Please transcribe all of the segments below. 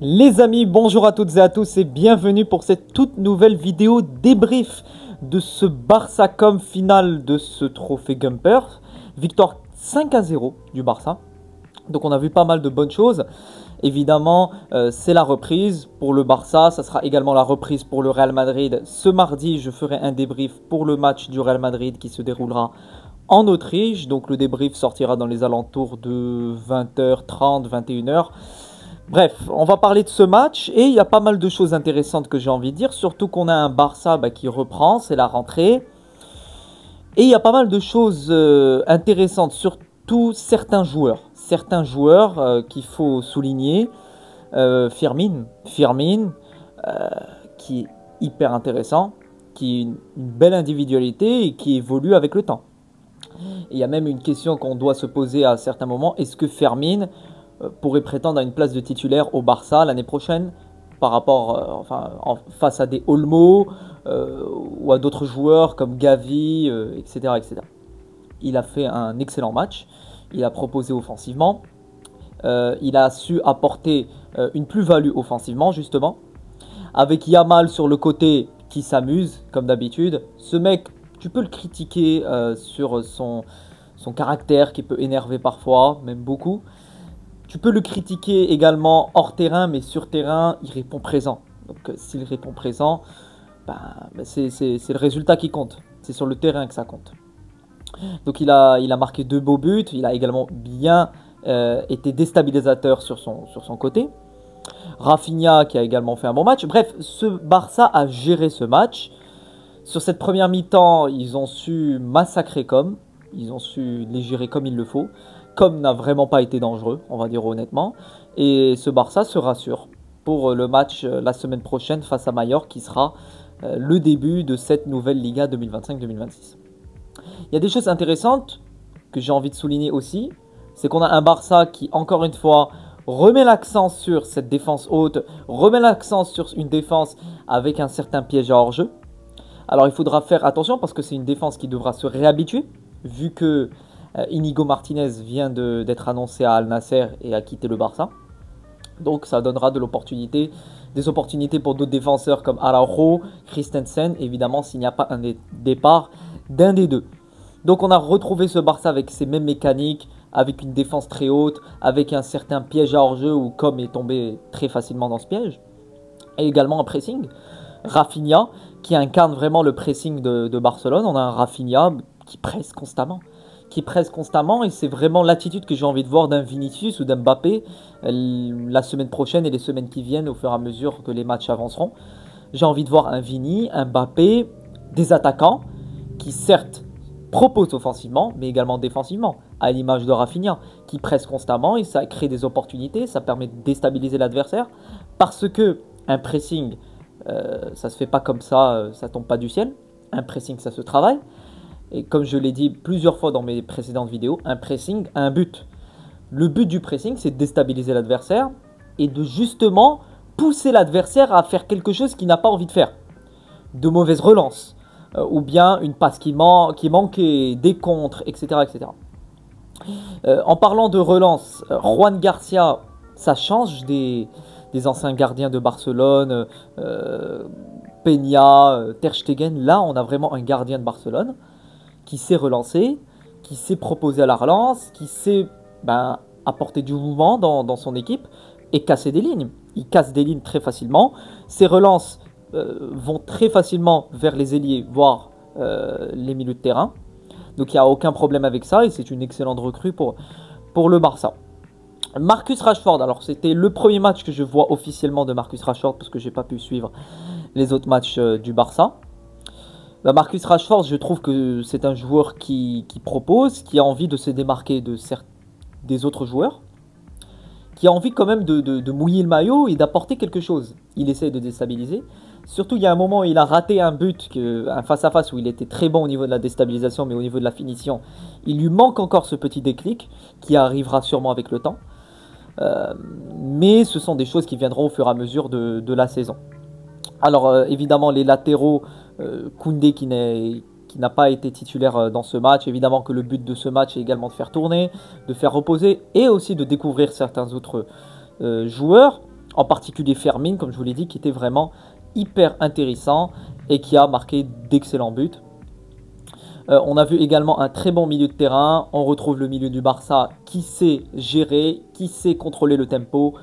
Les amis, bonjour à toutes et à tous et bienvenue pour cette toute nouvelle vidéo débrief de ce Barça-Com final de ce trophée Gumper. Victoire 5-0 du Barça. Donc on a vu pas mal de bonnes choses. Évidemment, c'est la reprise pour le Barça. Ça sera également la reprise pour le Real Madrid. Ce mardi, je ferai un débrief pour le match du Real Madrid qui se déroulera en Autriche. Donc le débrief sortira dans les alentours de 20h30, 21h. Bref, on va parler de ce match et il y a pas mal de choses intéressantes que j'ai envie de dire. Surtout qu'on a un Barça qui reprend, c'est la rentrée. Et il y a pas mal de choses intéressantes, surtout certains joueurs. Certains joueurs qu'il faut souligner. Firmin, qui est hyper intéressant, qui a une belle individualité et qui évolue avec le temps. Et il y a même une question qu'on doit se poser à certains moments. Est-ce que Firmin pourrait prétendre à une place de titulaire au Barça l'année prochaine par rapport, face à des Olmo ou à d'autres joueurs comme Gavi, etc., etc. Il a fait un excellent match, il a proposé offensivement, il a su apporter une plus-value offensivement justement, avec Yamal sur le côté qui s'amuse comme d'habitude. Ce mec, tu peux le critiquer sur son caractère qui peut énerver parfois, même beaucoup. Tu peux le critiquer également hors terrain, mais sur terrain, il répond présent. Donc s'il répond présent, c'est le résultat qui compte. C'est sur le terrain que ça compte. Donc il a marqué 2 beaux buts. Il a également bien été déstabilisateur sur son côté. Rafinha qui a également fait un bon match. Bref, ce Barça a géré ce match. Sur cette première mi-temps, ils ont su massacrer comme. Ils ont su les gérer comme il le faut. Comme n'a vraiment pas été dangereux, on va dire honnêtement. Et ce Barça se rassure pour le match la semaine prochaine face à Mallorca qui sera le début de cette nouvelle Liga 2025-2026. Il y a des choses intéressantes que j'ai envie de souligner aussi. C'est qu'on a un Barça qui, encore une fois, remet l'accent sur cette défense haute, remet l'accent sur une défense avec un certain piège à hors-jeu. Alors il faudra faire attention parce que c'est une défense qui devra se réhabituer, vu que Inigo Martinez vient d'être annoncé à Al Nasser et a quitté le Barça. Donc ça donnera des opportunités pour d'autres défenseurs comme Araujo, Christensen, évidemment s'il n'y a pas un départ d'un des deux. Donc on a retrouvé ce Barça avec ses mêmes mécaniques, avec une défense très haute, avec un certain piège à hors-jeu où Com est tombé très facilement dans ce piège. Et également un pressing. Rafinha qui incarne vraiment le pressing de Barcelone. On a un Rafinha qui presse constamment. Et c'est vraiment l'attitude que j'ai envie de voir d'un Vinicius ou d'un Mbappé la semaine prochaine et les semaines qui viennent au fur et à mesure que les matchs avanceront. J'ai envie de voir un Vini, un Mbappé, des attaquants qui certes proposent offensivement mais également défensivement, à l'image de Rafinha qui presse constamment et ça crée des opportunités, ça permet de déstabiliser l'adversaire parce que un pressing, ça se fait pas comme ça tombe pas du ciel. Un pressing, ça se travaille. Et comme je l'ai dit plusieurs fois dans mes précédentes vidéos, un pressing a un but. Le but du pressing, c'est de déstabiliser l'adversaire et de justement pousser l'adversaire à faire quelque chose qu'il n'a pas envie de faire. De mauvaises relances, ou bien une passe qui manquait, des contres, etc. etc. En parlant de relance, Juan Garcia, ça change des anciens gardiens de Barcelone, Peña, Ter Stegen. Là, on a vraiment un gardien de Barcelone qui sait relancer, qui sait proposer à la relance, qui sait apporter du mouvement dans son équipe et casser des lignes. Il casse des lignes très facilement. Ses relances vont très facilement vers les ailiers, voire les milieux de terrain. Donc il n'y a aucun problème avec ça et c'est une excellente recrue pour le Barça. Marcus Rashford, alors c'était le premier match que je vois officiellement de Marcus Rashford parce que je n'ai pas pu suivre les autres matchs du Barça. Marcus Rashford, je trouve que c'est un joueur qui propose, qui a envie de se démarquer des autres joueurs, qui a envie quand même de mouiller le maillot et d'apporter quelque chose. Il essaie de déstabiliser. Surtout, il y a un moment où il a raté un but, un face-à-face où il était très bon au niveau de la déstabilisation, mais au niveau de la finition, il lui manque encore ce petit déclic qui arrivera sûrement avec le temps. Mais ce sont des choses qui viendront au fur et à mesure de la saison. Alors évidemment les latéraux, Koundé qui n'a pas été titulaire dans ce match. Évidemment que le but de ce match est également de faire tourner, de faire reposer et aussi de découvrir certains autres joueurs. en particulier Fermin, comme je vous l'ai dit, qui était vraiment hyper intéressant et qui a marqué d'excellents buts. On a vu également un très bon milieu de terrain. On retrouve le milieu du Barça qui sait gérer, qui sait contrôler le tempo.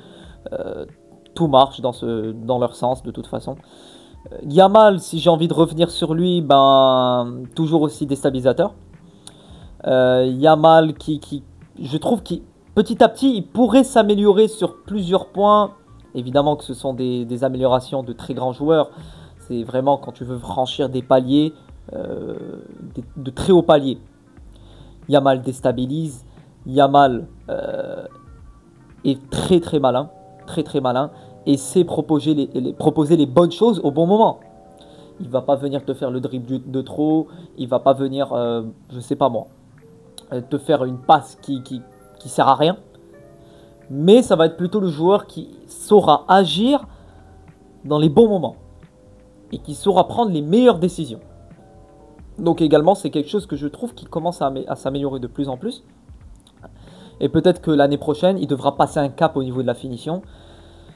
Tout marche dans leur sens de toute façon. Yamal, si j'ai envie de revenir sur lui, ben, toujours aussi déstabilisateur. Yamal je trouve qu'il petit à petit, il pourrait s'améliorer sur plusieurs points. Évidemment que ce sont des améliorations de très grands joueurs. C'est vraiment quand tu veux franchir des paliers, de très hauts paliers. Yamal déstabilise. Yamal est très très malin. Très très malin. Et sait proposer les bonnes choses au bon moment. Il ne va pas venir te faire le dribble de trop. Il ne va pas venir, je sais pas moi, te faire une passe qui sert à rien. Mais ça va être plutôt le joueur qui saura agir dans les bons moments. Et qui saura prendre les meilleures décisions. Donc également, c'est quelque chose que je trouve qui commence à s'améliorer de plus en plus. Et peut-être que l'année prochaine, il devra passer un cap au niveau de la finition.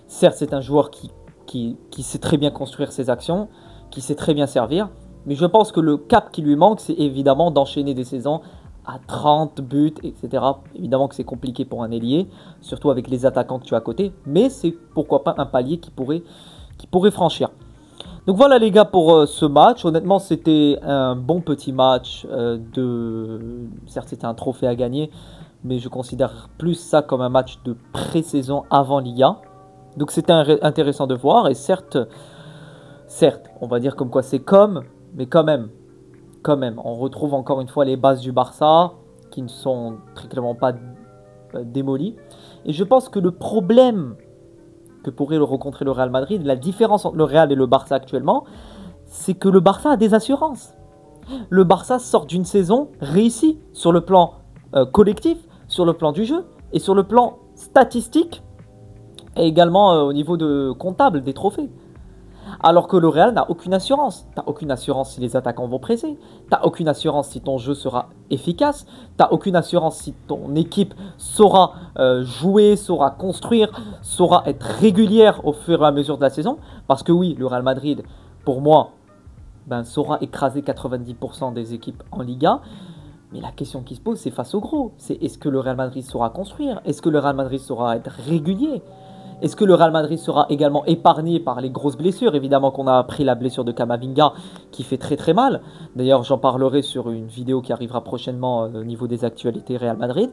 Certes, c'est un joueur qui sait très bien construire ses actions, qui sait très bien servir. Mais je pense que le cap qui lui manque, c'est évidemment d'enchaîner des saisons à 30 buts, etc. Évidemment que c'est compliqué pour un ailier, surtout avec les attaquants que tu as à côté. Mais c'est pourquoi pas un palier qui pourrait franchir. Donc voilà les gars pour ce match. Honnêtement, c'était un bon petit match. Certes, c'était un trophée à gagner, mais je considère plus ça comme un match de pré-saison avant Liga. Donc c'était intéressant de voir. Et certes, on va dire comme quoi c'est mais quand même, on retrouve encore une fois les bases du Barça qui ne sont très clairement pas démolies. Et je pense que le problème que pourrait rencontrer le Real Madrid, la différence entre le Real et le Barça actuellement, c'est que le Barça a des assurances. Le Barça sort d'une saison réussie sur le plan collectif, sur le plan du jeu et sur le plan statistique et également au niveau comptable des trophées. Alors que le Real n'a aucune assurance. Tu n'as aucune assurance si les attaquants vont presser. Tu n'as aucune assurance si ton jeu sera efficace. Tu n'as aucune assurance si ton équipe saura jouer, saura construire, saura être régulière au fur et à mesure de la saison. Parce que oui, le Real Madrid, pour moi, saura écraser 90% des équipes en Liga. Mais la question qui se pose, c'est face au gros. C'est est-ce que le Real Madrid saura construire? Est-ce que le Real Madrid saura être régulier? Est-ce que le Real Madrid sera également épargné par les grosses blessures? Évidemment qu'on a appris la blessure de Camavinga qui fait très très mal. D'ailleurs, j'en parlerai sur une vidéo qui arrivera prochainement au niveau des actualités Real Madrid.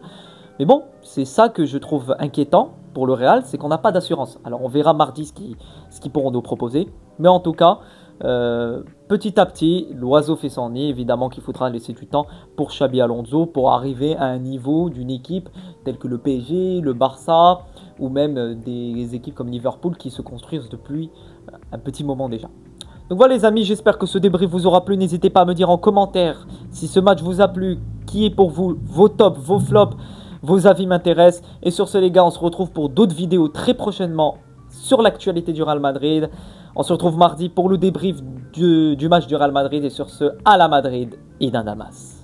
Mais bon, c'est ça que je trouve inquiétant pour le Real, c'est qu'on n'a pas d'assurance. Alors on verra mardi ce qu'ils pourront nous proposer. Mais en tout cas, petit à petit, l'oiseau fait son nid. Évidemment qu'il faudra laisser du temps pour Xabi Alonso pour arriver à un niveau d'une équipe telle que le PSG, le Barça ou même des équipes comme Liverpool qui se construisent depuis un petit moment déjà. Donc voilà les amis, j'espère que ce débrief vous aura plu. N'hésitez pas à me dire en commentaire si ce match vous a plu, qui est pour vous vos tops, vos flops, vos avis m'intéressent. Et sur ce les gars, on se retrouve pour d'autres vidéos très prochainement sur l'actualité du Real Madrid. On se retrouve mardi pour le débrief du match du Real Madrid et sur ce, à la Madrid et d'un Damas.